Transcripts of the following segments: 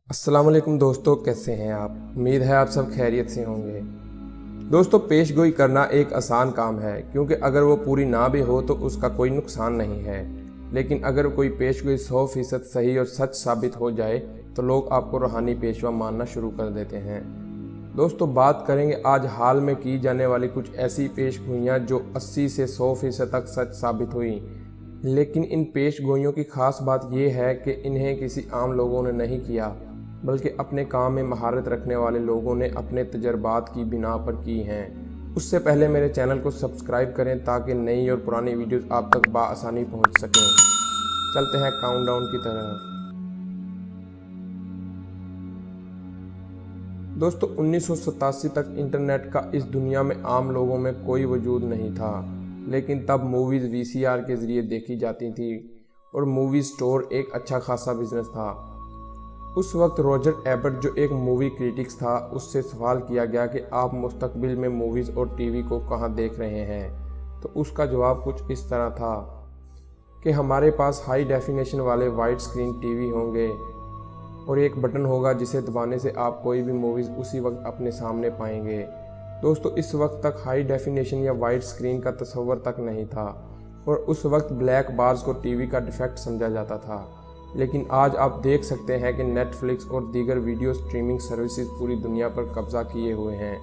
अस्सलाम वालेकुम दोस्तों, कैसे हैं आप। उम्मीद है आप सब खैरियत से होंगे। दोस्तों, पेशगोई करना एक आसान काम है क्योंकि अगर वो पूरी ना भी हो तो उसका कोई नुकसान नहीं है। लेकिन अगर कोई पेशगोई 100% सही और सच साबित हो जाए तो लोग आपको रूहानी पेशवा मानना शुरू कर देते हैं। दोस्तों, बात करेंगे आज हाल में की जाने वाली कुछ ऐसी पेशगोइयाँ जो 80 से 100% तक सच साबित हुई। लेकिन इन पेशगोइयों की खास बात यह है कि इन्हें किसी आम लोगों ने नहीं किया, बल्कि अपने काम में महारत रखने वाले लोगों ने अपने तजर्बात की बिना पर की हैं। उससे पहले मेरे चैनल को सब्सक्राइब करें ताकि नई और पुरानी वीडियोस आप तक बआसानी पहुंच सकें। चलते हैं काउंटडाउन की तरफ। दोस्तों, 1987 तक इंटरनेट का इस दुनिया में आम लोगों में कोई वजूद नहीं था, लेकिन तब मूवीज़ VCR के ज़रिए देखी जाती थी और मूवी स्टोर एक अच्छा खासा बिजनेस था। उस वक्त रॉजर एबर्ट, जो एक मूवी क्रिटिक्स था, उससे सवाल किया गया कि आप मुस्तकबिल में मूवीज़ और टीवी को कहां देख रहे हैं। तो उसका जवाब कुछ इस तरह था कि हमारे पास हाई डेफिनेशन वाले वाइड स्क्रीन टीवी होंगे और एक बटन होगा जिसे दबाने से आप कोई भी मूवीज़ उसी वक्त अपने सामने पाएंगे। दोस्तों, इस वक्त तक हाई डेफिनेशन या वाइड स्क्रीन का तस्वर तक नहीं था और उस वक्त ब्लैक बार्स को टीवी का डिफेक्ट समझा जाता था। लेकिन आज आप देख सकते हैं कि नेटफ्लिक्स और दीगर वीडियो स्ट्रीमिंग सर्विसेज पूरी दुनिया पर कब्जा किए हुए हैं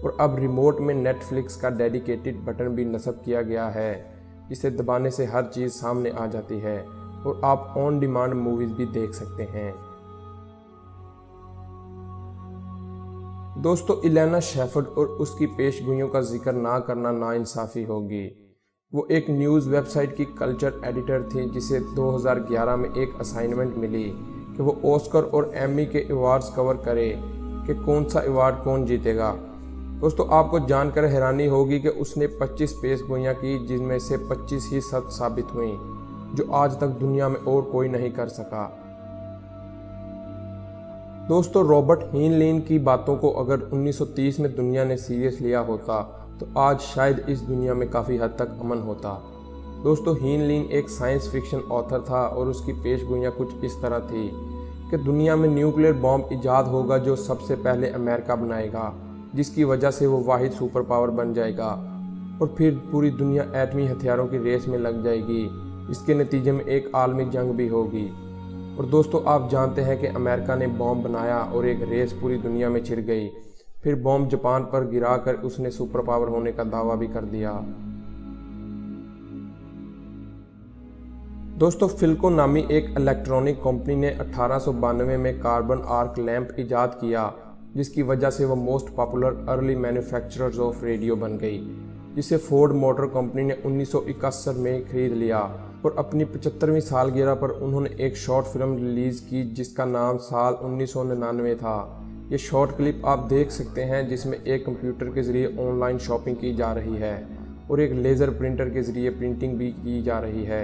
और अब रिमोट में नेटफ्लिक्स का डेडिकेटेड बटन भी नस्ब किया गया है, जिसे दबाने से हर चीज़ सामने आ जाती है और आप ऑन डिमांड मूवीज़ भी देख सकते हैं। दोस्तों, इलेना शेफर्ड और उसकी पेशगोइयों का जिक्र ना करना नाइंसाफ़ी होगी। वो एक न्यूज़ वेबसाइट की कल्चर एडिटर थी जिसे 2011 में एक असाइनमेंट मिली कि वो ऑस्कर और एमी के अवार्ड्स कवर करे कि कौन सा अवार्ड कौन जीतेगा। दोस्तों, आपको जानकर हैरानी होगी कि उसने 25 पेशगोइयाँ की, जिनमें से 25 ही सच साबित हुई, जो आज तक दुनिया में और कोई नहीं कर सका। दोस्तों, रॉबर्ट हीनलीन की बातों को अगर 1930 में दुनिया ने सीरियस लिया होता तो आज शायद इस दुनिया में काफ़ी हद तक अमन होता। दोस्तों, हीनलीन एक साइंस फिक्शन ऑथर था और उसकी पेशगोइयाँ कुछ इस तरह थी कि दुनिया में न्यूक्लियर बॉम्ब इजाद होगा जो सबसे पहले अमेरिका बनाएगा, जिसकी वजह से वो वाहिद सुपर पावर बन जाएगा और फिर पूरी दुनिया एटमी हथियारों की रेस में लग जाएगी। इसके नतीजे में एक आलमी जंग भी होगी। और दोस्तों, आप जानते हैं कि अमेरिका ने बॉम्ब बनाया और एक रेस पूरी दुनिया में छिड़ गई। फिर बॉम्ब जापान पर गिराकर उसने सुपर पावर होने का दावा भी कर दिया। दोस्तों, फिल्को नामी एक इलेक्ट्रॉनिक कंपनी ने 1892 में कार्बन आर्क लैंप इजाद किया, जिसकी वजह से वह most popular early manufacturers of radio बन गई, जिसे फोर्ड मोटर कंपनी ने 1961 में खरीद लिया। और अपनी 75वीं सालगिरह पर उन्होंने एक शॉर्ट फिल्म रिलीज़ की जिसका नाम साल 1999 था। ये शॉर्ट क्लिप आप देख सकते हैं जिसमें एक कंप्यूटर के ज़रिए ऑनलाइन शॉपिंग की जा रही है और एक लेज़र प्रिंटर के ज़रिए प्रिंटिंग भी की जा रही है।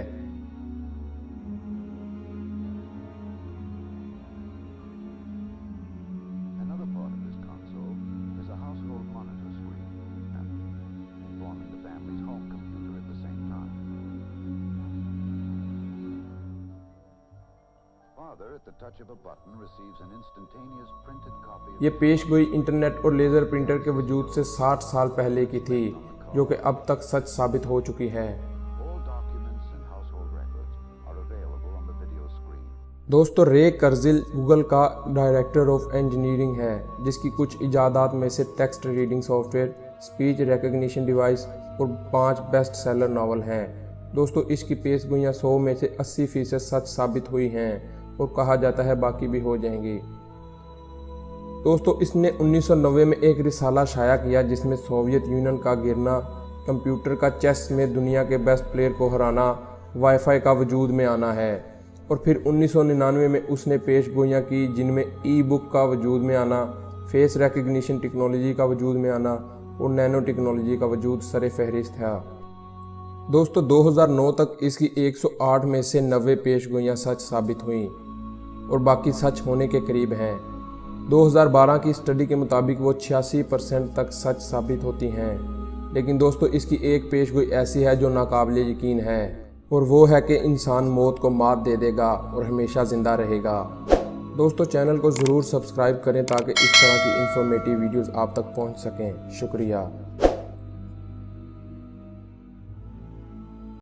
ये पेशगोई इंटरनेट और लेज़र प्रिंटर के वजूद से 60 साल पहले की थी, जो कि अब तक सच साबित हो चुकी है। दोस्तों, रे कर्जिल गूगल का डायरेक्टर ऑफ इंजीनियरिंग है, जिसकी कुछ इजादात में से text reading software, speech recognition device और 5 बेस्ट सेलर नावल हैं। दोस्तों, इसकी पेशगोइयाँ 100 में से 80% सच साबित हुई हैं और कहा जाता है बाकी भी हो जाएंगी। दोस्तों, इसने 1990 में एक रिसाला शाया किया जिसमें सोवियत यूनियन का गिरना, कंप्यूटर का चेस में दुनिया के बेस्ट प्लेयर को हराना, वाईफाई का वजूद में आना है। और फिर 1999 में उसने पेशगोइयाँ की जिनमें ई बुक का वजूद में आना, फेस रिकग्निशन टेक्नोलॉजी का वजूद में आना और नैनो टेक्नोलॉजी का वजूद सरे फहरिस्त है। दोस्तों, 2009 तक इसकी 108 में से 90 पेशगोइयाँ सच साबित हुईं और बाकी सच होने के करीब हैं। 2012 की स्टडी के मुताबिक वो 86% तक सच साबित होती हैं। लेकिन दोस्तों, इसकी एक पेशगोई ऐसी है जो नाकाबिले यकीन है और वो है कि इंसान मौत को मात दे देगा और हमेशा ज़िंदा रहेगा। دوستو چینل کو ضرور سبسکرائب کریں تاکہ اس طرح کی انفارمیٹیو ویڈیوز آپ تک پہنچ سکیں۔ شکریہ۔